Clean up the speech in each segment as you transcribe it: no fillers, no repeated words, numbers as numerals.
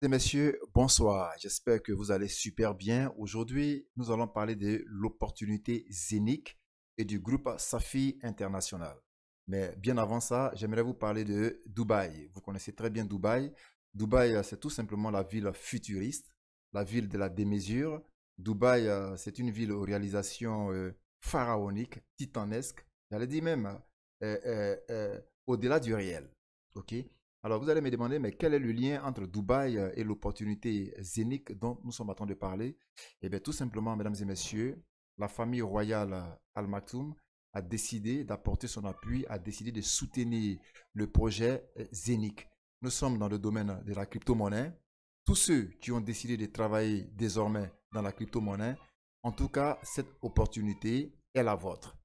Mesdames et messieurs, bonsoir. J'espère que vous allez super bien. Aujourd'hui, nous allons parler de l'opportunité Zénith et du groupe Safi International. Mais bien avant ça, j'aimerais vous parler de Dubaï. Vous connaissez très bien Dubaï. Dubaï, c'est tout simplement la ville futuriste, la ville de la démesure. Dubaï, c'est une ville aux réalisations pharaoniques, titanesques. J'allais dire même au-delà du réel. OK? Alors, vous allez me demander, mais quel est le lien entre Dubaï et l'opportunité Zénith dont nous sommes en train de parler? Eh bien, tout simplement, mesdames et messieurs, la famille royale Al Maktoum a décidé d'apporter son appui, a décidé de soutenir le projet Zénith. Nous sommes dans le domaine de la crypto-monnaie. Tous ceux qui ont décidé de travailler désormais dans la crypto-monnaie, en tout cas, cette opportunité est la vôtre.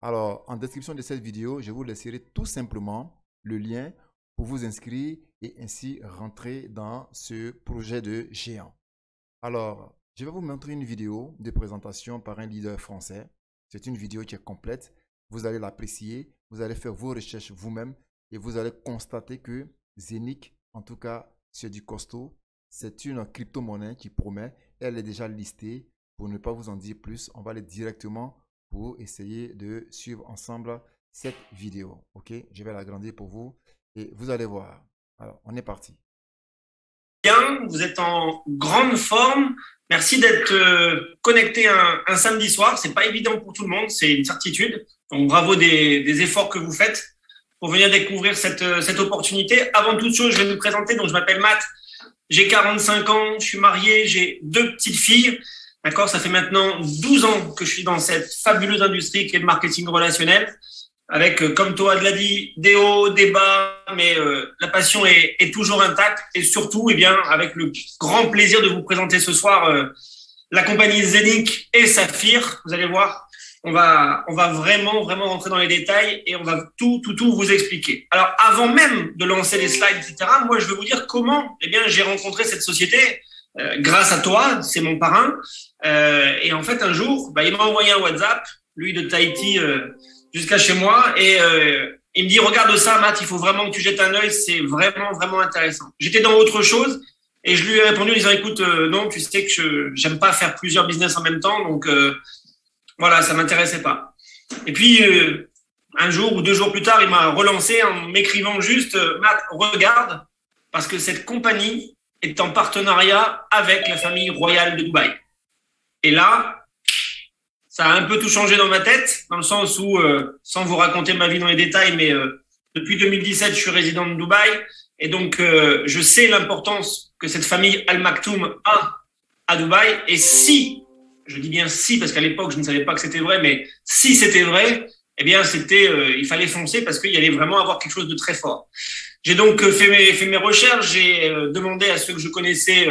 Alors, en description de cette vidéo, je vous laisserai tout simplement le lien pour vous inscrire et ainsi rentrer dans ce projet de géant. Alors, je vais vous montrer une vidéo de présentation par un leader français. C'est une vidéo qui est complète. Vous allez l'apprécier, vous allez faire vos recherches vous-même et vous allez constater que Zénith, en tout cas, c'est du costaud. C'est une crypto-monnaie qui promet. Elle est déjà listée. Pour ne pas vous en dire plus, on va aller directement pour essayer de suivre ensemble cette vidéo. Ok, je vais l'agrandir pour vous et vous allez voir. Alors, on est parti. Bien, vous êtes en grande forme. Merci d'être connecté un samedi soir. C'est pas évident pour tout le monde, c'est une certitude. Donc bravo des efforts que vous faites pour venir découvrir cette opportunité. Avant toute chose, je vais me présenter. Donc je m'appelle Matt, j'ai 45 ans, je suis marié, j'ai 2 petites filles. D'accord, ça fait maintenant 12 ans que je suis dans cette fabuleuse industrie qui est le marketing relationnel. Avec, comme toi l'a dit, des hauts, des bas, mais la passion est toujours intacte. Et surtout, eh bien, avec le grand plaisir de vous présenter ce soir la compagnie Zénith et Saphir. Vous allez voir, on va vraiment rentrer dans les détails et on va tout vous expliquer. Alors, avant même de lancer les slides, etc., moi, je veux vous dire comment, eh bien, j'ai rencontré cette société grâce à toi. C'est mon parrain. Et en fait, un jour, il m'a envoyé un WhatsApp, lui de Tahiti. Jusqu'à chez moi et il me dit regarde ça Matt, il faut vraiment que tu jettes un œil, c'est vraiment intéressant. J'étais dans autre chose et je lui ai répondu en disant écoute non, tu sais que j'aime pas faire plusieurs business en même temps, donc voilà, ça m'intéressait pas. Et puis un jour ou 2 jours plus tard, il m'a relancé en m'écrivant juste Matt, regarde, parce que cette compagnie est en partenariat avec la famille royale de Dubaï. Et là, ça a un peu tout changé dans ma tête, dans le sens où, sans vous raconter ma vie dans les détails, mais depuis 2017, je suis résident de Dubaï. Et donc, je sais l'importance que cette famille Al Maktoum a à Dubaï. Et si, je dis bien si, parce qu'à l'époque, je ne savais pas que c'était vrai, mais si c'était vrai, eh bien, il fallait foncer parce qu'il y allait vraiment avoir quelque chose de très fort. J'ai donc fait mes recherches, j'ai demandé à ceux que je connaissais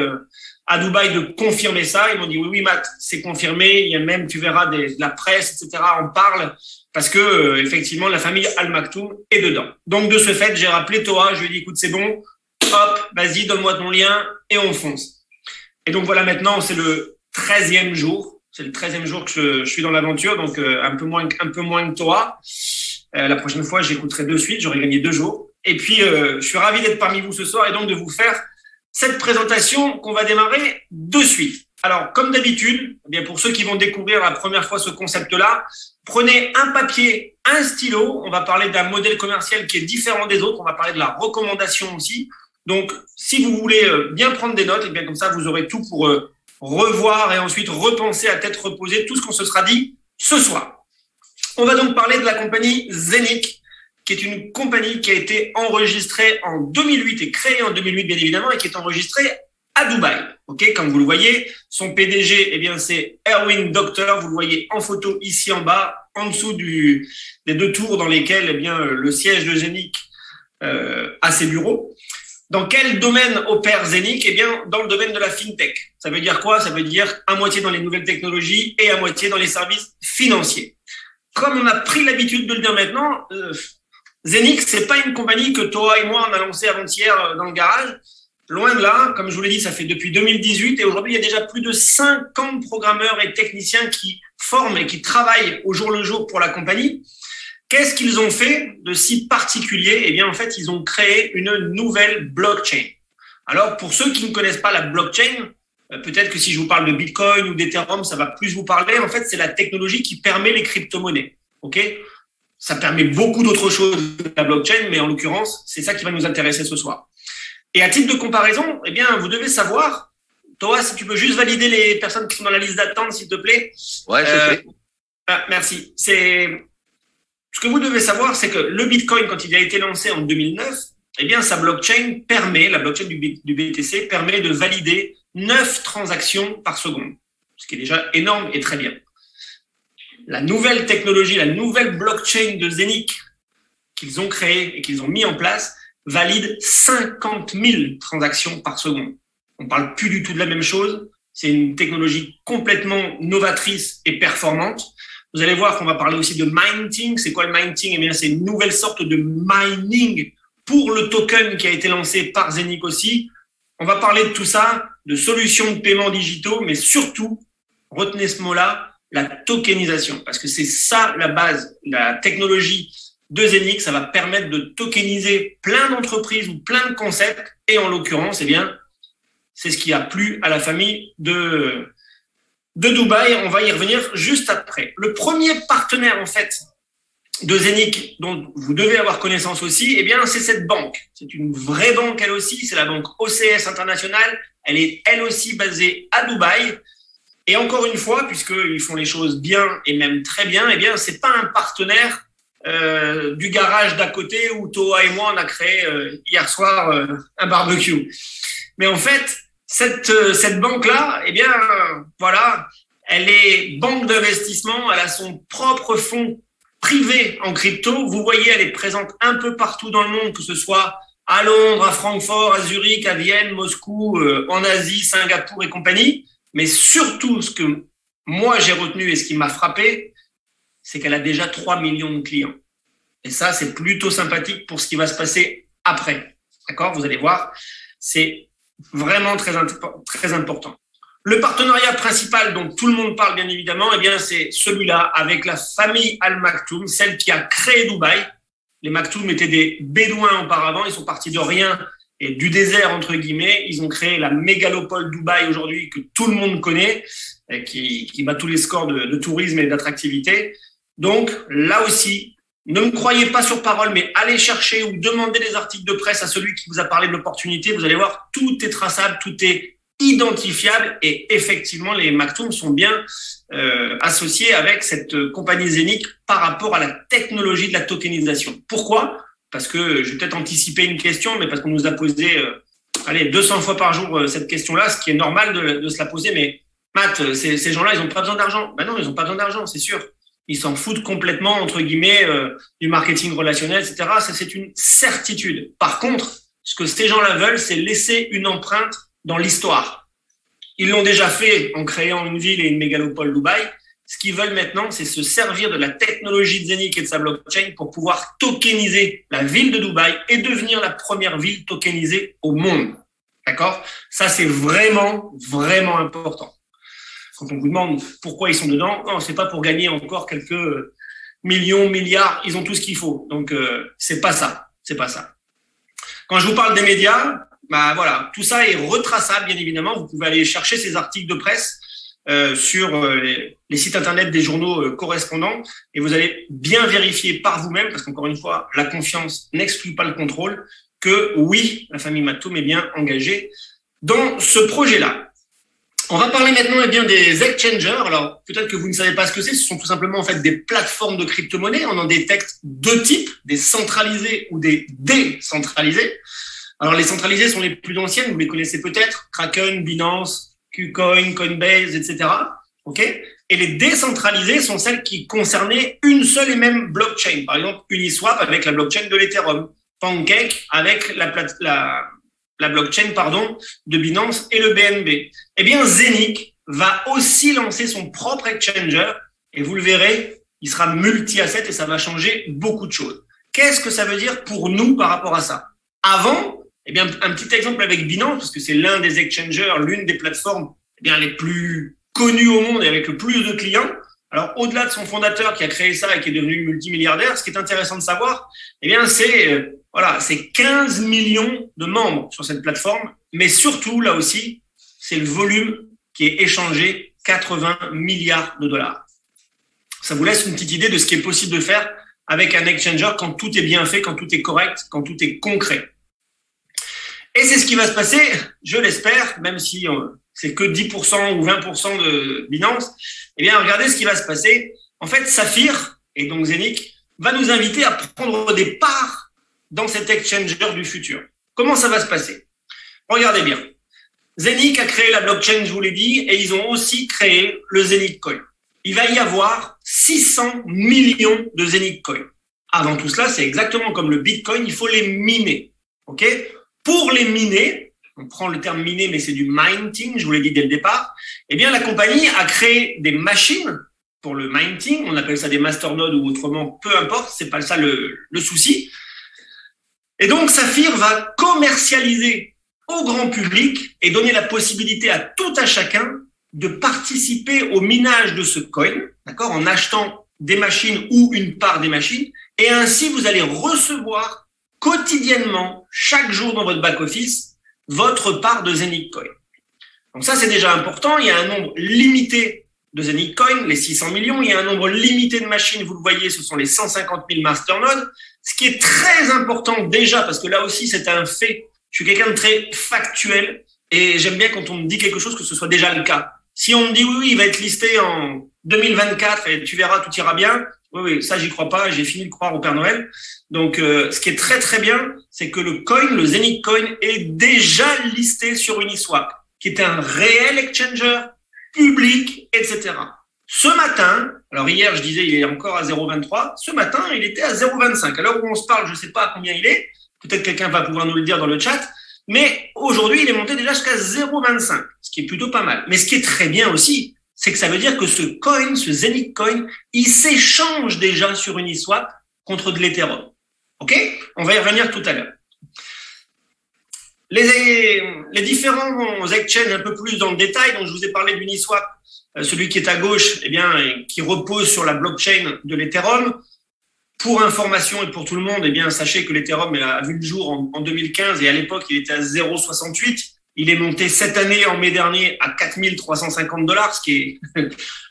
à Dubaï de confirmer ça. Ils m'ont dit oui Matt, c'est confirmé. Il y a même, tu verras, de la presse, etc. en parle parce que effectivement la famille Al Maktoum est dedans. Donc de ce fait, j'ai rappelé Toa, je lui ai dit écoute c'est bon, hop, vas-y donne-moi ton lien et on fonce. Et donc voilà, maintenant c'est le 13e jour. C'est le 13e jour que je suis dans l'aventure, donc un peu moins que Toa. La prochaine fois, j'écouterai de suite, j'aurai gagné 2 jours. Et puis, je suis ravi d'être parmi vous ce soir et donc de vous faire cette présentation qu'on va démarrer de suite. Alors, comme d'habitude, eh bien pour ceux qui vont découvrir la première fois ce concept-là, prenez un papier, un stylo. On va parler d'un modèle commercial qui est différent des autres. On va parler de la recommandation aussi. Donc, si vous voulez bien prendre des notes, et bien comme ça, vous aurez tout pour revoir et ensuite repenser à tête reposée tout ce qu'on se sera dit ce soir. On va donc parler de la compagnie Zénith, qui est une compagnie qui a été enregistrée en 2008 et créée en 2008 bien évidemment et qui est enregistrée à Dubaï. Ok, comme vous le voyez, son PDG, eh bien c'est Erwin Doctor. Vous le voyez en photo ici en bas, en dessous des 2 tours dans lesquelles eh bien le siège de Zénith a ses bureaux. Dans quel domaine opère Zénith? Eh bien, dans le domaine de la fintech. Ça veut dire quoi? Ça veut dire à moitié dans les nouvelles technologies et à moitié dans les services financiers. Comme on a pris l'habitude de le dire maintenant, Zénith, c'est pas une compagnie que toi et moi on a lancée avant-hier dans le garage. Loin de là, comme je vous l'ai dit, ça fait depuis 2018 et aujourd'hui il y a déjà plus de 50 programmeurs et techniciens qui forment et qui travaillent au jour le jour pour la compagnie. Qu'est-ce qu'ils ont fait de si particulier? Eh bien, en fait, ils ont créé une nouvelle blockchain. Alors, pour ceux qui ne connaissent pas la blockchain, peut-être que si je vous parle de Bitcoin ou d'Ethereum, ça va plus vous parler. En fait, c'est la technologie qui permet les crypto-monnaies. OK ? Ça permet beaucoup d'autres choses, la blockchain, mais en l'occurrence, c'est ça qui va nous intéresser ce soir. Et à titre de comparaison, eh bien, vous devez savoir, Thomas, si tu peux juste valider les personnes qui sont dans la liste d'attente, s'il te plaît. Ouais, je sais. Merci. Ce que vous devez savoir, c'est que le Bitcoin, quand il a été lancé en 2009, eh bien, sa blockchain permet, la blockchain du BTC, permet de valider 9 transactions par seconde, ce qui est déjà énorme et très bien. La nouvelle technologie, la nouvelle blockchain de Zenic qu'ils ont créée et qu'ils ont mis en place valide 50 000 transactions par seconde. On ne parle plus du tout de la même chose. C'est une technologie complètement novatrice et performante. Vous allez voir qu'on va parler aussi de mining. C'est quoi le mining ? Eh bien, c'est une nouvelle sorte de mining pour le token qui a été lancé par Zenic aussi. On va parler de tout ça, de solutions de paiement digitaux, mais surtout, retenez ce mot-là, la tokenisation, parce que c'est ça la base, la technologie de Zenic, ça va permettre de tokeniser plein d'entreprises ou plein de concepts, et en l'occurrence, eh bien, c'est ce qui a plu à la famille de Dubaï. On va y revenir juste après. Le premier partenaire, en fait, de Zenic, dont vous devez avoir connaissance aussi, eh bien, c'est cette banque. C'est une vraie banque, elle aussi, c'est la banque OCS International. Elle est, elle aussi, basée à Dubaï. Et encore une fois, puisqu'ils font les choses bien et même très bien, eh bien, c'est pas un partenaire du garage d'à côté où Toa et moi, on a créé hier soir un barbecue. Mais en fait, cette banque-là, eh bien, voilà, elle est banque d'investissement, elle a son propre fonds privé en crypto. Vous voyez, elle est présente un peu partout dans le monde, que ce soit à Londres, à Francfort, à Zurich, à Vienne, Moscou, en Asie, Singapour et compagnie. Mais surtout, ce que moi j'ai retenu et ce qui m'a frappé, c'est qu'elle a déjà 3 millions de clients. Et ça, c'est plutôt sympathique pour ce qui va se passer après. D'accord ? Vous allez voir, c'est vraiment très important. Le partenariat principal dont tout le monde parle, bien évidemment, eh bien, c'est celui-là avec la famille Al Maktoum, celle qui a créé Dubaï. Les Maktoum étaient des Bédouins auparavant, ils sont partis de rien et du désert, entre guillemets. Ils ont créé la mégalopole Dubaï aujourd'hui que tout le monde connaît, qui bat tous les scores de tourisme et d'attractivité. Donc, là aussi, ne me croyez pas sur parole, mais allez chercher ou demandez des articles de presse à celui qui vous a parlé de l'opportunité. Vous allez voir, tout est traçable, tout est identifiable et effectivement, les Maktoum sont bien associés avec cette compagnie Zenic par rapport à la technologie de la tokenisation. Pourquoi ? Parce que je vais peut-être anticiper une question, mais parce qu'on nous a posé 200 fois par jour cette question-là, ce qui est normal de se la poser. Mais Matt, ces gens-là, ils n'ont pas besoin d'argent. Ben non, ils n'ont pas besoin d'argent, c'est sûr. Ils s'en foutent complètement, entre guillemets, du marketing relationnel, etc. Ça, c'est une certitude. Par contre, ce que ces gens-là veulent, c'est laisser une empreinte dans l'histoire. Ils l'ont déjà fait en créant une ville et une mégalopole Dubaï. Ce qu'ils veulent maintenant, c'est se servir de la technologie de Zenic et de sa blockchain pour pouvoir tokeniser la ville de Dubaï et devenir la première ville tokenisée au monde. D'accord ? Ça, c'est vraiment, vraiment important. Quand on vous demande pourquoi ils sont dedans, non, c'est pas pour gagner encore quelques millions, milliards. Ils ont tout ce qu'il faut. Donc, c'est pas ça. C'est pas ça. Quand je vous parle des médias, bah voilà, tout ça est retraçable, bien évidemment. Vous pouvez aller chercher ces articles de presse sur les sites internet des journaux correspondants et vous allez bien vérifier par vous-même, parce qu'encore une fois, la confiance n'exclut pas le contrôle, que oui, la famille Maktoum est bien engagée dans ce projet-là. On va parler maintenant bien des exchangers. Alors, peut-être que vous ne savez pas ce que c'est. Ce sont tout simplement en fait des plateformes de crypto-monnaie. On en détecte deux types, des centralisés ou des décentralisés. Alors, les centralisés sont les plus anciennes. Vous les connaissez peut-être. Kraken, Binance, KuCoin, Coinbase, etc. OK ? Et les décentralisés sont celles qui concernaient une seule et même blockchain. Par exemple, Uniswap avec la blockchain de l'Ethereum. Pancake avec la blockchain de Binance et le BNB. Eh bien, Zenic va aussi lancer son propre exchanger et vous le verrez, il sera multi-asset et ça va changer beaucoup de choses. Qu'est-ce que ça veut dire pour nous par rapport à ça ? Avant, eh bien, un petit exemple avec Binance, parce que c'est l'un des exchangers, l'une des plateformes les plus connues au monde et avec le plus de clients. Alors, au-delà de son fondateur qui a créé ça et qui est devenu multimilliardaire, ce qui est intéressant de savoir, eh bien, c'est 15 millions de membres sur cette plateforme mais surtout, là aussi, c'est le volume qui est échangé, 80 milliards de dollars. Ça vous laisse une petite idée de ce qui est possible de faire avec un exchanger quand tout est bien fait, quand tout est correct, quand tout est concret. Et c'est ce qui va se passer, je l'espère, même si c'est que 10% ou 20% de Binance. Eh bien, regardez ce qui va se passer. En fait, Saphir, et donc Zenic, va nous inviter à prendre des parts dans cet exchanger du futur. Comment ça va se passer? Regardez bien. Zenic a créé la blockchain, je vous l'ai dit, et ils ont aussi créé le Zenic Coin. Il va y avoir 600 millions de Zenic Coin. Avant tout cela, c'est exactement comme le Bitcoin, il faut les miner. Ok? Pour les miner, on prend le terme miner, mais c'est du minting, je vous l'ai dit dès le départ, eh bien, la compagnie a créé des machines pour le minting, on appelle ça des masternodes ou autrement, peu importe, c'est pas ça le souci. Et donc, Saphir va commercialiser au grand public et donner la possibilité à tout à chacun de participer au minage de ce coin, d'accord, en achetant des machines ou une part des machines, et ainsi vous allez recevoir quotidiennement, chaque jour dans votre back-office, votre part de Zenic Coin. Donc ça, c'est déjà important. Il y a un nombre limité de Zenic Coin, les 600 millions. Il y a un nombre limité de machines. Vous le voyez, ce sont les 150 000 masternodes. Ce qui est très important déjà, parce que là aussi, c'est un fait. Je suis quelqu'un de très factuel et j'aime bien quand on me dit quelque chose que ce soit déjà le cas. Si on me dit oui, il va être listé en 2024 et tu verras, tout ira bien. Oui, ça, j'y crois pas. J'ai fini de croire au Père Noël. Donc, ce qui est très, très bien, c'est que le coin, le Zenic Coin, est déjà listé sur Uniswap, qui est un réel exchanger public, etc. Ce matin, alors hier, je disais, il est encore à 0,23. Ce matin, il était à 0,25. À l'heure où on se parle, je ne sais pas à combien il est. Peut-être quelqu'un va pouvoir nous le dire dans le chat. Mais aujourd'hui, il est monté déjà jusqu'à 0,25, ce qui est plutôt pas mal. Mais ce qui est très bien aussi, c'est que ça veut dire que ce coin, ce Zenic Coin, il s'échange déjà sur Uniswap contre de l'Ethereum. OK? On va y revenir tout à l'heure. Les différents exchanges un peu plus dans le détail, dont je vous ai parlé d'Uniswap, celui qui est à gauche, eh bien, qui repose sur la blockchain de l'Ethereum. Pour information et pour tout le monde, eh bien, sachez que l'Ethereum a vu le jour en 2015 et à l'époque, il était à 0,68. Il est monté cette année, en mai dernier, à 4 350 $, ce qui est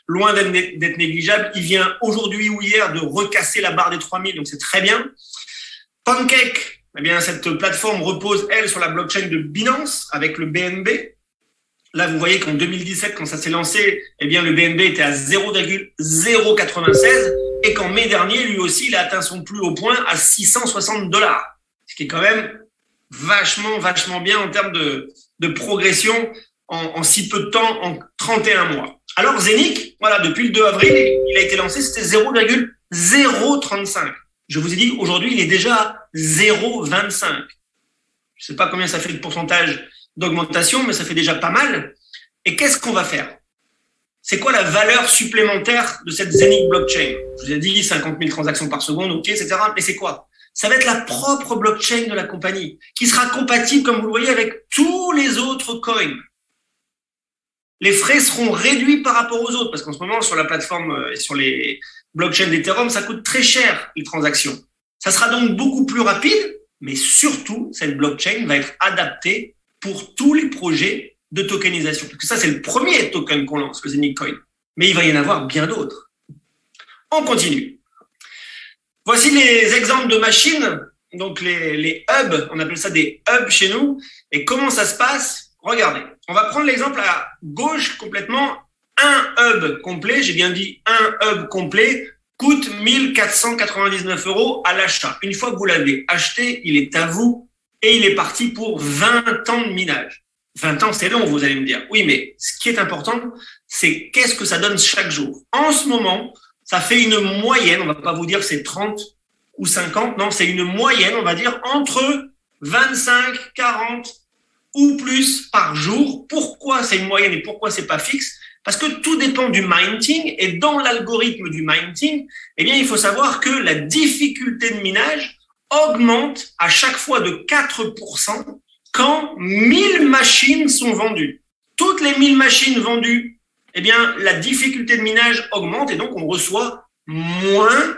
loin d'être négligeable. Il vient aujourd'hui ou hier de recasser la barre des 3 000, donc c'est très bien. Pancake, eh bien, cette plateforme repose, elle, sur la blockchain de Binance avec le BNB. Là, vous voyez qu'en 2017, quand ça s'est lancé, eh bien, le BNB était à 0,096 et qu'en mai dernier, lui aussi, il a atteint son plus haut point à 660 $. Ce qui est quand même vachement bien en termes de progression en si peu de temps, en 31 mois. Alors, Zenic, voilà, depuis le 2 avril, il a été lancé, c'était 0,035. Je vous ai dit, aujourd'hui, il est déjà à 0,25. Je ne sais pas combien ça fait de pourcentage d'augmentation, mais ça fait déjà pas mal. Et qu'est-ce qu'on va faire? C'est quoi la valeur supplémentaire de cette Zenic blockchain? Je vous ai dit 50 000 transactions par seconde, OK, etc. Mais c'est quoi? Ça va être la propre blockchain de la compagnie, qui sera compatible, comme vous le voyez, avec tous les autres coins. Les frais seront réduits par rapport aux autres, parce qu'en ce moment, sur la plateforme et sur les blockchains d'Ethereum, ça coûte très cher, les transactions. Ça sera donc beaucoup plus rapide, mais surtout, cette blockchain va être adaptée pour tous les projets de tokenisation. Parce que ça, c'est le premier token qu'on lance, le Zenic Coin. Mais il va y en avoir bien d'autres. On continue. Voici les exemples de machines, donc les hubs, on appelle ça des hubs chez nous. Et comment ça se passe? Regardez, on va prendre l'exemple à gauche complètement. Un hub complet, j'ai bien dit un hub complet, coûte 1 499 € à l'achat. Une fois que vous l'avez acheté, il est à vous et il est parti pour 20 ans de minage. 20 ans, c'est long, vous allez me dire. Oui, mais ce qui est important, c'est qu'est-ce que ça donne chaque jour. En ce moment, ça fait une moyenne, on ne va pas vous dire que c'est 30 ou 50, non, c'est une moyenne, on va dire, entre 25, 40 ou plus par jour. Pourquoi c'est une moyenne et pourquoi c'est pas fixe? Parce que tout dépend du minting et dans l'algorithme du minting, eh bien, il faut savoir que la difficulté de minage augmente à chaque fois de 4% quand 1000 machines sont vendues. Toutes les 1000 machines vendues, eh bien, la difficulté de minage augmente et donc on reçoit moins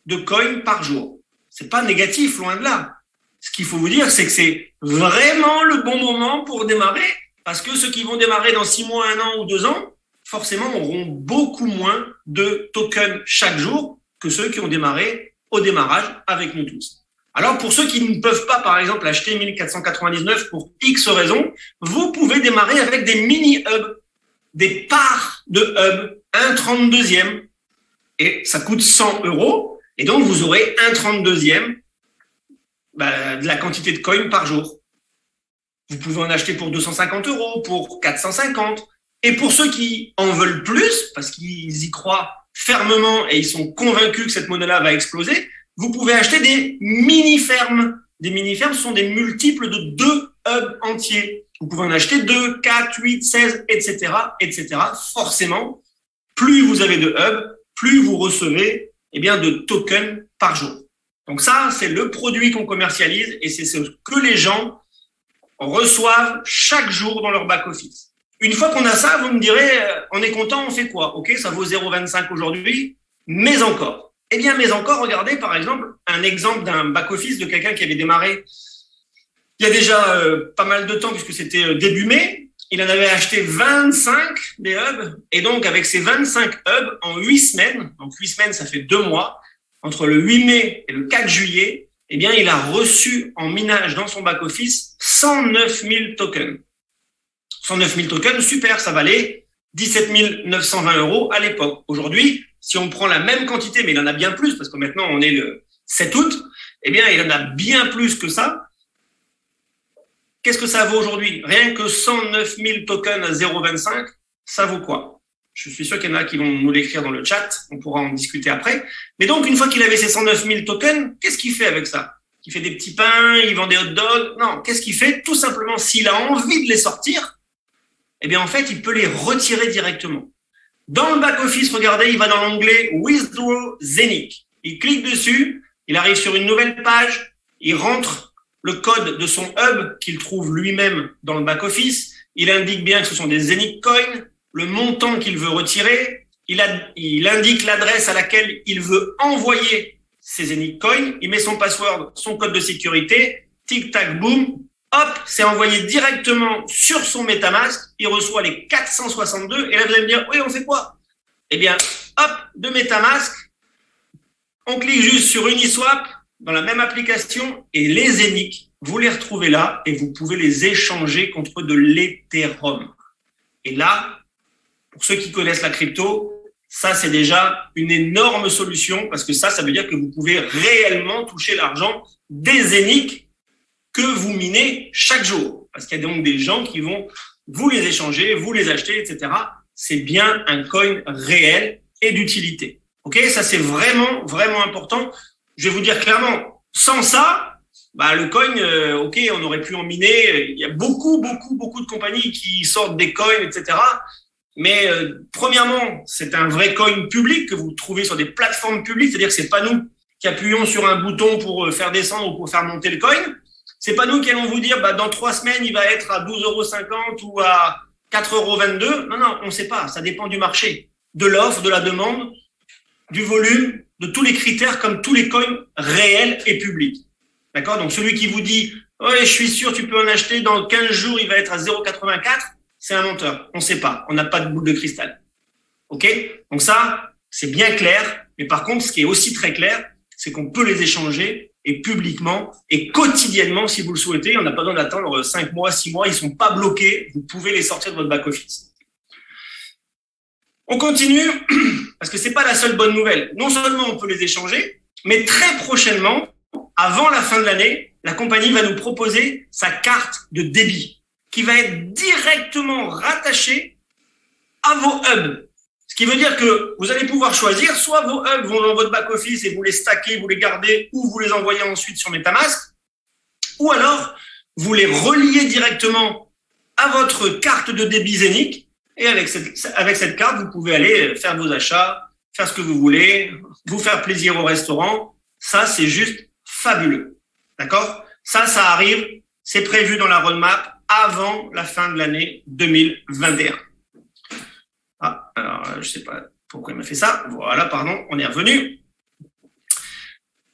de coins par jour. C'est pas négatif, loin de là. ce qu'il faut vous dire, c'est que c'est vraiment le bon moment pour démarrer, parce que ceux qui vont démarrer dans 6 mois, 1 an ou 2 ans, forcément auront beaucoup moins de tokens chaque jour que ceux qui ont démarré au démarrage avec nous tous. Alors, pour ceux qui ne peuvent pas, par exemple, acheter 1499 pour X raisons, vous pouvez démarrer avec des mini-hubs, des parts de hubs, un 32e, et ça coûte 100 €, et donc vous aurez un 32e de la quantité de coins par jour. Vous pouvez en acheter pour 250 €, pour 450. Et pour ceux qui en veulent plus, parce qu'ils y croient fermement et ils sont convaincus que cette monnaie-là va exploser, vous pouvez acheter des mini-fermes. Des mini-fermes sont des multiples de 2 hubs entiers. Vous pouvez en acheter 2, 4, 8, 16, etc., etc. Forcément, plus vous avez de hubs, plus vous recevez de tokens par jour. Donc ça, c'est le produit qu'on commercialise et c'est ce que les gens reçoivent chaque jour dans leur back-office. Une fois qu'on a ça, vous me direz, on est content, on fait quoi? Ok, ça vaut 0,25 aujourd'hui, mais encore. Eh bien, mais encore, regardez par exemple un exemple d'un back-office de quelqu'un qui avait démarré il y a déjà pas mal de temps, puisque c'était début mai. Il en avait acheté 25 des hubs, et donc avec ces 25 hubs, en 8 semaines, donc 8 semaines, ça fait 2 mois, entre le 8 mai et le 4 juillet, eh bien, il a reçu en minage dans son back-office 109 000 tokens. 109 000 tokens, super, ça valait 17 920 € à l'époque. Aujourd'hui, si on prend la même quantité, mais il en a bien plus, parce que maintenant on est le 7 août, eh bien, il en a bien plus que ça. Qu'est-ce que ça vaut aujourd'hui? Rien que 109 000 tokens à 0,25, ça vaut quoi? Je suis sûr qu'il y en a qui vont nous l'écrire dans le chat, on pourra en discuter après. Mais donc, une fois qu'il avait ces 109 000 tokens, qu'est-ce qu'il fait avec ça? Il fait des petits pains, il vend des hot dogs? Non, qu'est-ce qu'il fait? Tout simplement, s'il a envie de les sortir, eh bien, en fait, il peut les retirer directement. Dans le back-office, regardez, il va dans l'onglet Withdraw Zenic. Il clique dessus, il arrive sur une nouvelle page, il rentre le code de son hub qu'il trouve lui-même dans le back-office. Il indique bien que ce sont des Zenic Coins, le montant qu'il veut retirer. Il indique l'adresse à laquelle il veut envoyer ces Zenic Coins. Il met son password, son code de sécurité. Tic tac boum. Hop, c'est envoyé directement sur son MetaMask. Il reçoit les 462. Et là, vous allez me dire, oui, on fait quoi? Eh bien, hop, de MetaMask, on clique juste sur Uniswap dans la même application et les Zenic, vous les retrouvez là et vous pouvez les échanger contre de l'Ethereum. Et là, pour ceux qui connaissent la crypto, ça, c'est déjà une énorme solution parce que ça veut dire que vous pouvez réellement toucher l'argent des Zenic que vous minez chaque jour. Parce qu'il y a donc des gens qui vont vous les échanger, vous les acheter, etc. C'est bien un coin réel et d'utilité. Ok, ça c'est vraiment, vraiment important. Je vais vous dire clairement, sans ça, le coin, ok, on aurait pu en miner. Il y a beaucoup de compagnies qui sortent des coins, etc. Mais premièrement, c'est un vrai coin public que vous trouvez sur des plateformes publiques. C'est-à-dire que c'est pas nous qui appuyons sur un bouton pour faire descendre ou pour faire monter le coin. C'est pas nous qui allons vous dire, dans 3 semaines, il va être à 12,50 € ou à 4,22 €. Non, on ne sait pas. Ça dépend du marché, de l'offre, de la demande, du volume, de tous les critères comme tous les coins réels et publics. D'accord? Donc, celui qui vous dit, ouais, je suis sûr, tu peux en acheter dans 15 jours, il va être à 0,84, c'est un menteur. On ne sait pas. On n'a pas de boule de cristal. OK? Donc ça, c'est bien clair. Mais par contre, ce qui est aussi très clair, c'est qu'on peut les échanger et publiquement et quotidiennement si vous le souhaitez. On n'a pas besoin d'attendre 5 mois, 6 mois. Ils ne sont pas bloqués. Vous pouvez les sortir de votre back-office. On continue parce que c'est pas la seule bonne nouvelle. Non seulement on peut les échanger, mais très prochainement, avant la fin de l'année, la compagnie va nous proposer sa carte de débit qui va être directement rattachée à vos hubs. Ce qui veut dire que vous allez pouvoir choisir, soit vos hubs vont dans votre back-office et vous les stackez, vous les gardez ou vous les envoyez ensuite sur MetaMask, ou alors vous les reliez directement à votre carte de débit Zenic. Et avec cette carte, vous pouvez aller faire vos achats, faire ce que vous voulez, vous faire plaisir au restaurant. Ça, c'est juste fabuleux. D'accord? Ça arrive, c'est prévu dans la roadmap avant la fin de l'année 2021. Alors, je ne sais pas pourquoi il m'a fait ça. Voilà, pardon, on est revenu.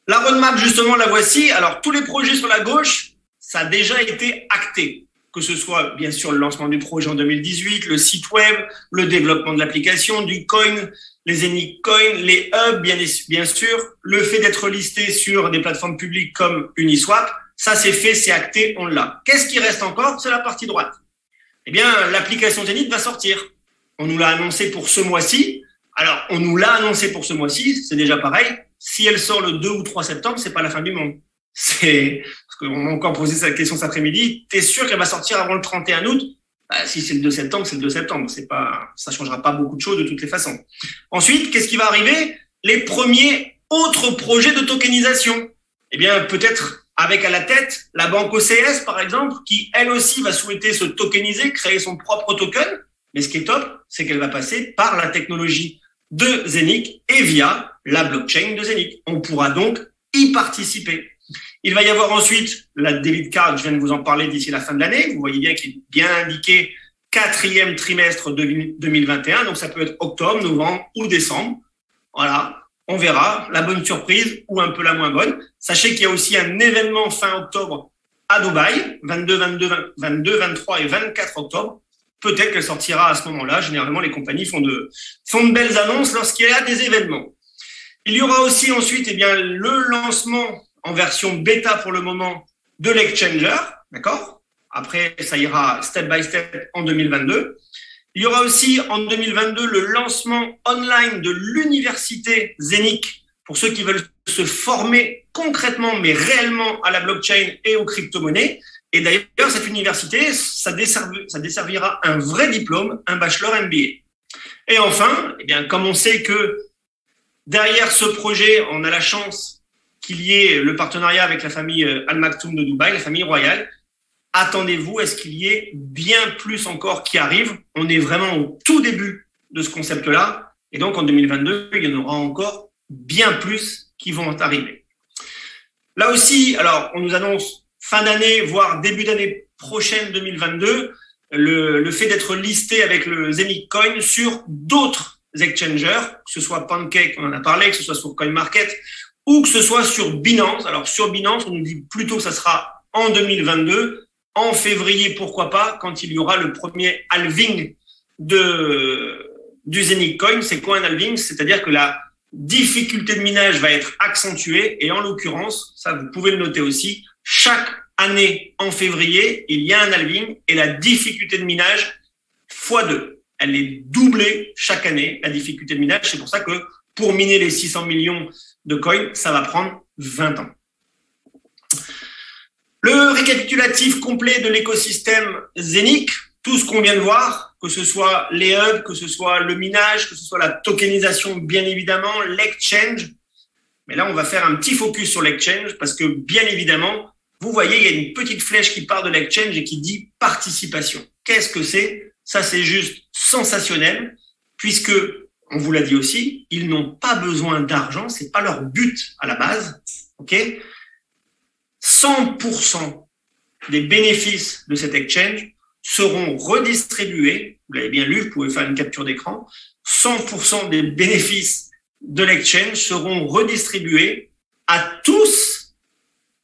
La roadmap, justement, la voici. Alors, tous les projets sur la gauche, ça a déjà été acté. Que ce soit, bien sûr, le lancement du projet en 2018, le site web, le développement de l'application, du coin, les Zenic Coin, les hubs, bien sûr, le fait d'être listé sur des plateformes publiques comme Uniswap, ça c'est fait, c'est acté, on l'a. Qu'est-ce qui reste encore? C'est la partie droite. Eh bien, l'application Zenic va sortir. On nous l'a annoncé pour ce mois-ci. Alors, on nous l'a annoncé pour ce mois-ci, c'est déjà pareil. Si elle sort le 2 ou 3 septembre, c'est pas la fin du monde. C'est, parce qu'on m'a encore posé cette question cet après-midi, t'es sûr qu'elle va sortir avant le 31 août? Bah, si c'est le 2 septembre, c'est le 2 septembre. C'est pas, ça changera pas beaucoup de choses de toutes les façons. Ensuite, qu'est-ce qui va arriver? Les premiers autres projets de tokenisation. Eh bien, peut-être avec à la tête la banque OCS, par exemple, qui elle aussi va souhaiter se tokeniser, créer son propre token. Mais ce qui est top, c'est qu'elle va passer par la technologie de Zenic et via la blockchain de Zenic. On pourra donc y participer. Il va y avoir ensuite la debit card, je viens de vous en parler d'ici la fin de l'année. Vous voyez bien qu'il est bien indiqué 4e trimestre 2021. Donc, ça peut être octobre, novembre ou décembre. Voilà, on verra la bonne surprise ou un peu la moins bonne. Sachez qu'il y a aussi un événement fin octobre à Dubaï, 22, 23 et 24 octobre. Peut-être qu'elle sortira à ce moment-là. Généralement, les compagnies font de belles annonces lorsqu'il y a des événements. Il y aura aussi ensuite le lancement en version bêta pour le moment de l'exchanger, d'accord? Après, ça ira step by step en 2022. Il y aura aussi en 2022 le lancement online de l'université Zenic pour ceux qui veulent se former concrètement, mais réellement à la blockchain et aux crypto-monnaies. Et d'ailleurs, cette université, ça desservira un vrai diplôme, un bachelor MBA. Et enfin, comme on sait que derrière ce projet, on a la chance qu'il y ait le partenariat avec la famille Al Maktoum de Dubaï, la famille royale. Attendez-vous à ce qu'il y ait bien plus encore qui arrive. On est vraiment au tout début de ce concept-là. Et donc, en 2022, il y en aura encore bien plus qui vont arriver. Là aussi, alors, on nous annonce fin d'année, voire début d'année prochaine 2022, le fait d'être listé avec le Zenic Coin sur d'autres exchangers, que ce soit Pancake, on en a parlé, que ce soit sur CoinMarket, ou que ce soit sur Binance. Alors, sur Binance, on nous dit plutôt que ça sera en 2022, en février, pourquoi pas, quand il y aura le premier halving du Zenic Coin. C'est quoi un halving? C'est-à-dire que la difficulté de minage va être accentuée et en l'occurrence, ça vous pouvez le noter aussi, chaque année en février, il y a un halving et la difficulté de minage x2. Elle est doublée chaque année, la difficulté de minage. C'est pour ça que pour miner les 600 millions de coins, ça va prendre 20 ans. Le récapitulatif complet de l'écosystème Zenic, tout ce qu'on vient de voir, que ce soit les hubs, que ce soit le minage, que ce soit la tokenisation, bien évidemment, l'exchange. Mais là, on va faire un petit focus sur l'exchange parce que, bien évidemment, vous voyez, il y a une petite flèche qui part de l'exchange et qui dit participation. Qu'est-ce que c'est? Ça, c'est juste sensationnel puisque, on vous l'a dit aussi, ils n'ont pas besoin d'argent, c'est pas leur but à la base, ok? 100% des bénéfices de cet exchange seront redistribués, vous l'avez bien lu, vous pouvez faire une capture d'écran, 100% des bénéfices de l'exchange seront redistribués à tous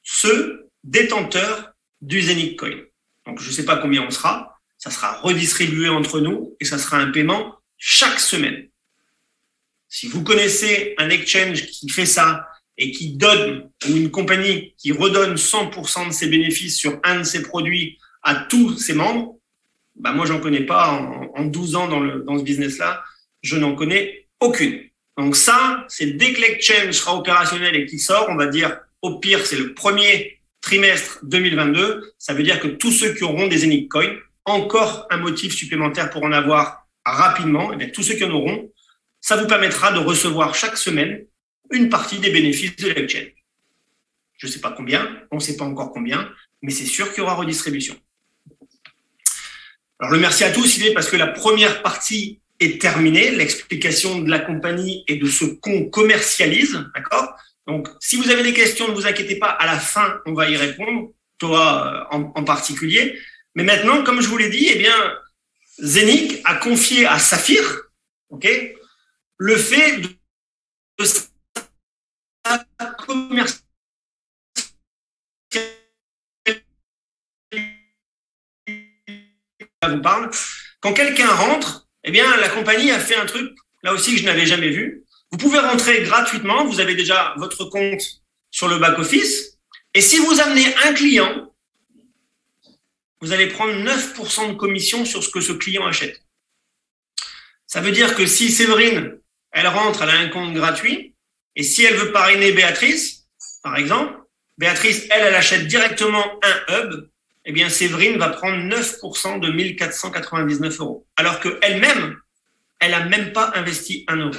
ceux détenteurs du Zenic Coin. Donc, je ne sais pas combien on sera, ça sera redistribué entre nous et ça sera un paiement chaque semaine. Si vous connaissez un exchange qui fait ça et qui donne, ou une compagnie qui redonne 100% de ses bénéfices sur un de ses produits à tous ses membres, bah moi, j'en connais pas en 12 ans dans ce business-là, je n'en connais aucune. Donc ça, c'est dès que l'exchange sera opérationnel et qu'il sort, on va dire, au pire, c'est le premier trimestre 2022. Ça veut dire que tous ceux qui auront des Zenic Coin, encore un motif supplémentaire pour en avoir rapidement, et bien tous ceux qui en auront, ça vous permettra de recevoir chaque semaine une partie des bénéfices de l'exchange. Je ne sais pas combien, on ne sait pas encore combien, mais c'est sûr qu'il y aura redistribution. Alors, le merci à tous, il est parce que la première partie est terminée, l'explication de la compagnie et de ce qu'on commercialise, d'accord? Donc, si vous avez des questions, ne vous inquiétez pas, à la fin, on va y répondre, toi en particulier. Mais maintenant, comme je vous l'ai dit, eh bien, Zenic a confié à Saphir, ok, le fait de commerciale vous parle. Quand quelqu'un rentre, eh bien, la compagnie a fait un truc, là aussi, que je n'avais jamais vu. Vous pouvez rentrer gratuitement. Vous avez déjà votre compte sur le back-office. Et si vous amenez un client, vous allez prendre 9% de commission sur ce que ce client achète. Ça veut dire que si Séverine, elle rentre, elle a un compte gratuit, et si elle veut parrainer Béatrice, par exemple, Béatrice, elle achète directement un hub, eh bien, Séverine va prendre 9% de 1 499 €. Alors qu'elle-même, elle n'a même pas investi 1 euro.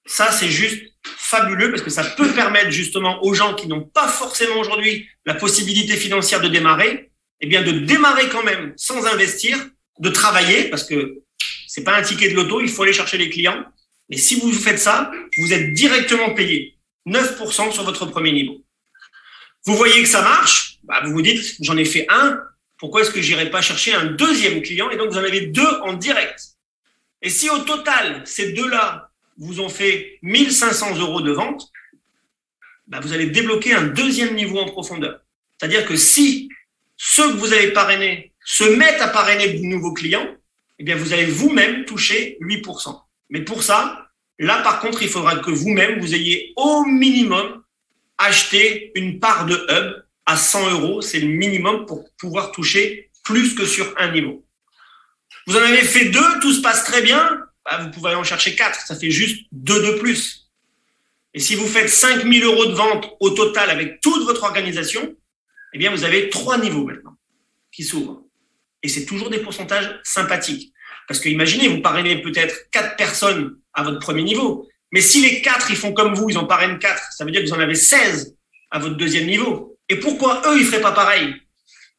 Ça, c'est juste fabuleux parce que ça peut permettre justement aux gens qui n'ont pas forcément aujourd'hui la possibilité financière de démarrer, eh bien, de démarrer quand même sans investir, de travailler parce que c'est pas un ticket de loto, il faut aller chercher les clients. Et si vous faites ça, vous êtes directement payé 9% sur votre premier niveau. Vous voyez que ça marche, bah vous vous dites, j'en ai fait un, pourquoi est-ce que j'irai pas chercher un deuxième client? Et donc, vous en avez 2 en direct. Et si au total, ces 2-là vous ont fait 1 500 € de vente, bah vous allez débloquer un deuxième niveau en profondeur. C'est-à-dire que si ceux que vous avez parrainés se mettent à parrainer de nouveaux clients, eh bien, vous allez vous-même toucher 8%. Mais pour ça, là, par contre, il faudra que vous-même, vous ayez au minimum acheté une part de hub à 100 €. C'est le minimum pour pouvoir toucher plus que sur un niveau. Vous en avez fait 2, tout se passe très bien, bah, vous pouvez aller en chercher 4. Ça fait juste 2 de plus. Et si vous faites 5 000 € de vente au total avec toute votre organisation, eh bien, vous avez 3 niveaux maintenant qui s'ouvrent. Et c'est toujours des pourcentages sympathiques. Parce que imaginez, vous parrainez peut-être 4 personnes à votre premier niveau. Mais si les 4, ils font comme vous, ils en parrainent 4, ça veut dire que vous en avez 16 à votre deuxième niveau. Et pourquoi eux, ils ne feraient pas pareil?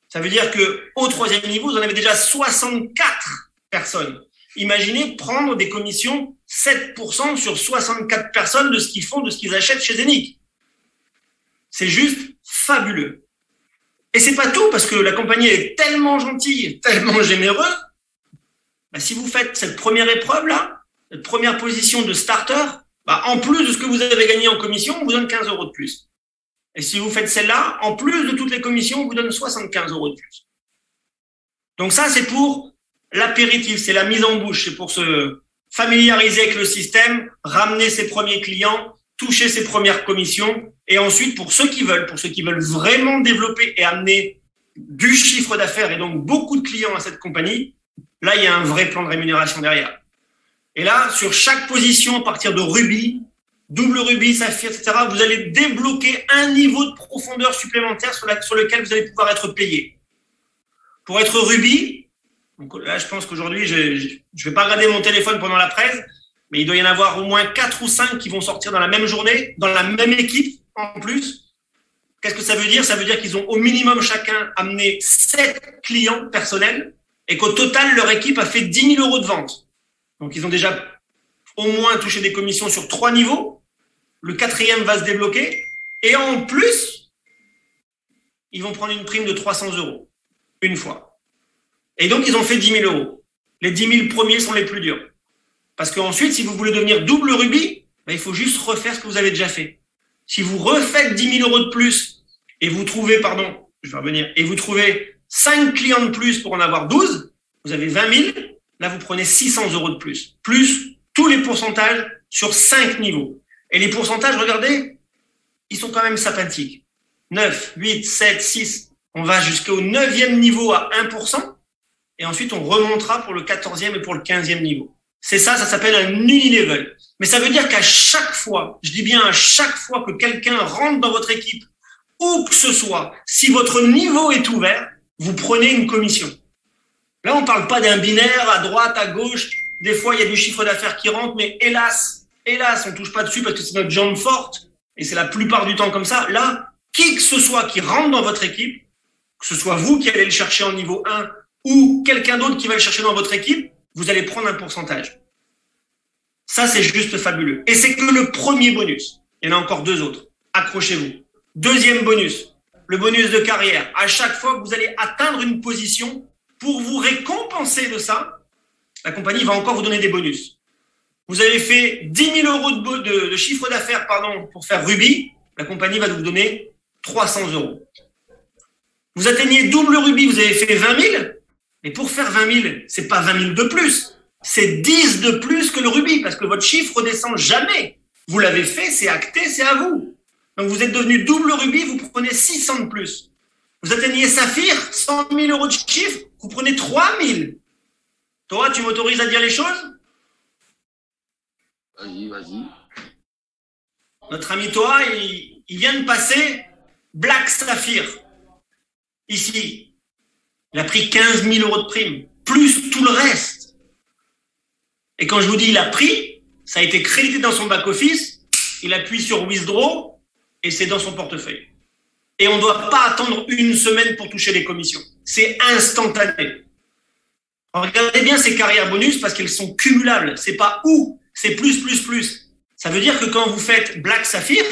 Ça veut dire qu'au troisième niveau, vous en avez déjà 64 personnes. Imaginez prendre des commissions 7% sur 64 personnes de ce qu'ils font, de ce qu'ils achètent chez Zenic. C'est juste fabuleux. Et c'est pas tout, parce que la compagnie est tellement gentille, tellement généreuse. Bah, si vous faites cette première épreuve-là, cette première position de starter, bah, en plus de ce que vous avez gagné en commission, on vous donne 15 € de plus. Et si vous faites celle-là, en plus de toutes les commissions, on vous donne 75 € de plus. Donc ça, c'est pour l'apéritif, c'est la mise en bouche, c'est pour se familiariser avec le système, ramener ses premiers clients, toucher ses premières commissions, et ensuite pour ceux qui veulent vraiment développer et amener du chiffre d'affaires et donc beaucoup de clients à cette compagnie, là il y a un vrai plan de rémunération derrière. Et là, sur chaque position, à partir de rubis, double rubis, saphir, etc., vous allez débloquer un niveau de profondeur supplémentaire sur lequel vous allez pouvoir être payé. Pour être rubis, donc là, je pense qu'aujourd'hui, je ne vais pas regarder mon téléphone pendant la presse, mais il doit y en avoir au moins 4 ou 5 qui vont sortir dans la même journée, dans la même équipe en plus. Qu'est-ce que ça veut dire? Ça veut dire qu'ils ont au minimum chacun amené 7 clients personnels et qu'au total, leur équipe a fait 10 000 € de vente. Donc, ils ont déjà au moins touché des commissions sur 3 niveaux. Le 4e va se débloquer. Et en plus, ils vont prendre une prime de 300 € une fois. Et donc, ils ont fait 10 000 €. Les 10 000 premiers sont les plus durs. Parce qu'ensuite, si vous voulez devenir double rubis, ben, il faut juste refaire ce que vous avez déjà fait. Si vous refaites 10 000 € de plus et vous trouvez, et vous trouvez 5 clients de plus pour en avoir 12, vous avez 20 000, là, vous prenez 600 € de plus. Plus tous les pourcentages sur 5 niveaux. Et les pourcentages, regardez, ils sont quand même sympathiques. 9, 8, 7, 6. On va jusqu'au 9e niveau à 1%. Et ensuite, on remontera pour le 14e et pour le 15e niveau. C'est ça, ça s'appelle un unilevel. Mais ça veut dire qu'à chaque fois, je dis bien à chaque fois que quelqu'un rentre dans votre équipe, où que ce soit, si votre niveau est ouvert, vous prenez une commission. Là, on ne parle pas d'un binaire à droite, à gauche. Des fois, il y a du chiffre d'affaires qui rentre, mais hélas, on ne touche pas dessus parce que c'est notre jambe forte. Et c'est la plupart du temps comme ça. Là, qui que ce soit qui rentre dans votre équipe, que ce soit vous qui allez le chercher en niveau 1 ou quelqu'un d'autre qui va le chercher dans votre équipe, vous allez prendre un pourcentage. Ça, c'est juste fabuleux. Et c'est que le premier bonus. Il y en a encore 2 autres. Accrochez-vous. Deuxième bonus, le bonus de carrière. À chaque fois que vous allez atteindre une position, pour vous récompenser de ça, la compagnie va encore vous donner des bonus. Vous avez fait 10 000 euros de chiffre d'affaires pour faire Ruby, la compagnie va vous donner 300 euros. Vous atteignez double Ruby, vous avez fait 20 000, mais pour faire 20 000, c'est pas 20 000 de plus, c'est 10 de plus que le Ruby, parce que votre chiffre redescend jamais. Vous l'avez fait, c'est acté, c'est à vous. Donc vous êtes devenu double Ruby, vous prenez 600 de plus. Vous atteignez Saphir, 100 000 euros de chiffre, vous prenez 3 000. Toi, tu m'autorises à dire les choses? Vas-y, vas-y. Notre ami Toa, il vient de passer Black Saphir. Ici, il a pris 15 000 euros de prime, plus tout le reste. Et quand je vous dis il a pris, ça a été crédité dans son back-office, il appuie sur Withdraw et c'est dans son portefeuille. Et on ne doit pas attendre une semaine pour toucher les commissions. C'est instantané. Regardez bien ces carrières bonus parce qu'elles sont cumulables. C'est pas ou, c'est plus, plus, plus. Ça veut dire que quand vous faites Black Saphir,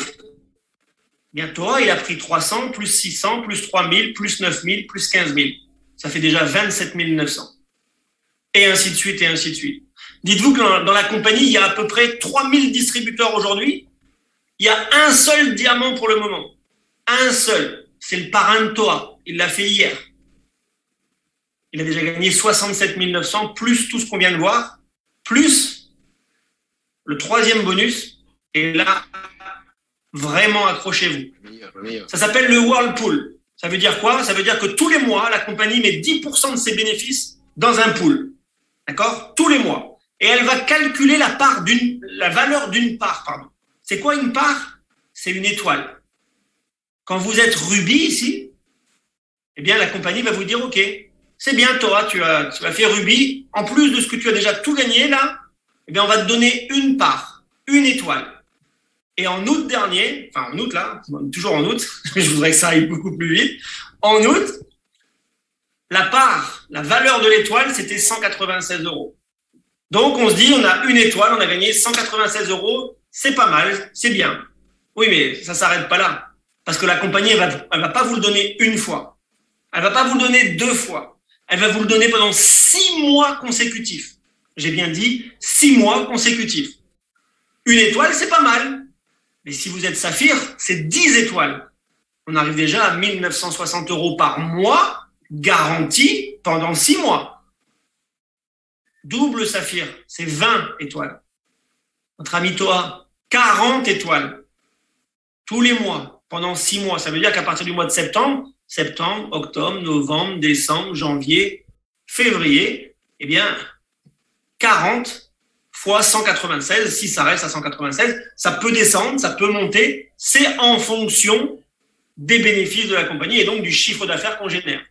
bientôt, il a pris 300, plus 600, plus 3000, plus 9000, plus 15 000. Ça fait déjà 27 900. Et ainsi de suite, et ainsi de suite. Dites-vous que dans la compagnie, il y a à peu près 3000 distributeurs aujourd'hui. Il y a un seul diamant pour le moment. Un seul. C'est le parrain de Toa. Il l'a fait hier. Il a déjà gagné 67 900, plus tout ce qu'on vient de voir, plus le troisième bonus. Et là, vraiment accrochez-vous. Ça s'appelle le Whirlpool. Ça veut dire quoi? Ça veut dire que tous les mois, la compagnie met 10% de ses bénéfices dans un pool. D'accord? Tous les mois. Et elle va calculer la valeur d'une part, pardon. C'est quoi une part? C'est une étoile. Quand vous êtes Ruby ici, eh bien, la compagnie va vous dire, OK, c'est bien, Toa, tu as fait Ruby. En plus de ce que tu as déjà tout gagné, là, eh bien, on va te donner une part, une étoile. Et en août dernier, enfin en août là, toujours en août, je voudrais que ça aille beaucoup plus vite. En août, la valeur de l'étoile, c'était 196 euros. Donc on se dit, on a une étoile, on a gagné 196 euros, c'est pas mal, c'est bien. Oui, mais ça s'arrête pas là. Parce que la compagnie, elle va pas vous le donner une fois. Elle va pas vous le donner 2 fois. Elle va vous le donner pendant 6 mois consécutifs. J'ai bien dit 6 mois consécutifs. Une étoile, c'est pas mal. Mais si vous êtes Saphir, c'est 10 étoiles. On arrive déjà à 1 960 euros par mois, garantie pendant 6 mois. Double Saphir, c'est 20 étoiles. Notre ami Toa, 40 étoiles. Tous les mois, pendant 6 mois. Ça veut dire qu'à partir du mois de septembre, octobre, novembre, décembre, janvier, février, eh bien, 40 fois 196, si ça reste à 196, ça peut descendre, ça peut monter, c'est en fonction des bénéfices de la compagnie et donc du chiffre d'affaires qu'on génère.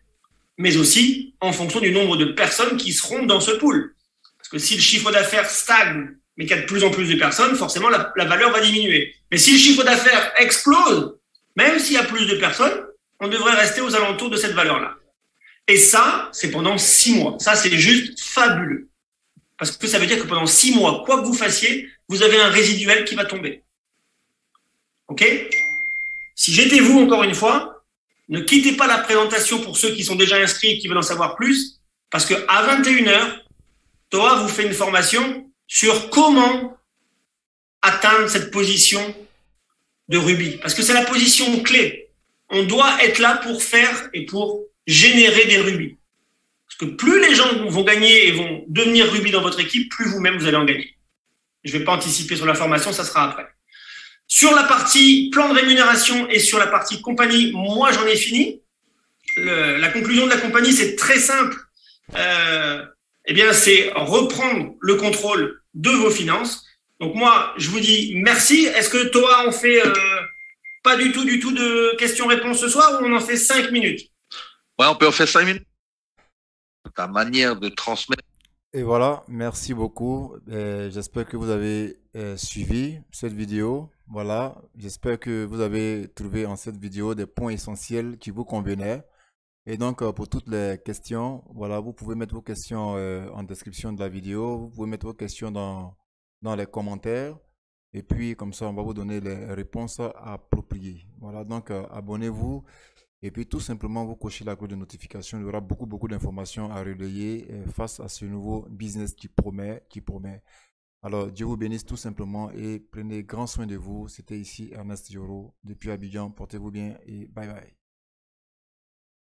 Mais aussi en fonction du nombre de personnes qui seront dans ce pool. Parce que si le chiffre d'affaires stagne, mais qu'il y a de plus en plus de personnes, forcément la valeur va diminuer. Mais si le chiffre d'affaires explose, même s'il y a plus de personnes, on devrait rester aux alentours de cette valeur-là. Et ça, c'est pendant 6 mois. Ça, c'est juste fabuleux. Parce que ça veut dire que pendant 6 mois, quoi que vous fassiez, vous avez un résiduel qui va tomber. OK? Si j'étais vous, encore une fois, ne quittez pas la présentation pour ceux qui sont déjà inscrits et qui veulent en savoir plus, parce qu'à 21h, Toa vous fait une formation sur comment atteindre cette position de Ruby. Parce que c'est la position clé. On doit être là pour faire et pour générer des rubis. Parce que plus les gens vont gagner et vont devenir Ruby dans votre équipe, plus vous-même vous allez en gagner. Je ne vais pas anticiper sur la formation, ça sera après. Sur la partie plan de rémunération et sur la partie compagnie, moi j'en ai fini. La conclusion de la compagnie, c'est très simple. Eh bien, c'est reprendre le contrôle de vos finances. Donc moi, je vous dis merci. Est-ce que Toa, on fait pas du tout de questions-réponses ce soir ou on en fait 5 minutes? Ouais, on peut en faire 5 minutes. Ta manière de transmettre. Et voilà, merci beaucoup. J'espère que vous avez suivi cette vidéo. Voilà, j'espère que vous avez trouvé en cette vidéo des points essentiels qui vous convenaient. Et donc, pour toutes les questions, voilà, vous pouvez mettre vos questions en description de la vidéo. Vous pouvez mettre vos questions dans les commentaires. Et puis, comme ça, on va vous donner les réponses appropriées. Voilà, donc, abonnez-vous. Et puis, tout simplement, vous cochez la cloche de notification. Il y aura beaucoup d'informations à relayer face à ce nouveau business qui promet. Alors, Dieu vous bénisse tout simplement et prenez grand soin de vous. C'était ici Ernest Dioro depuis Abidjan. Portez-vous bien et bye bye.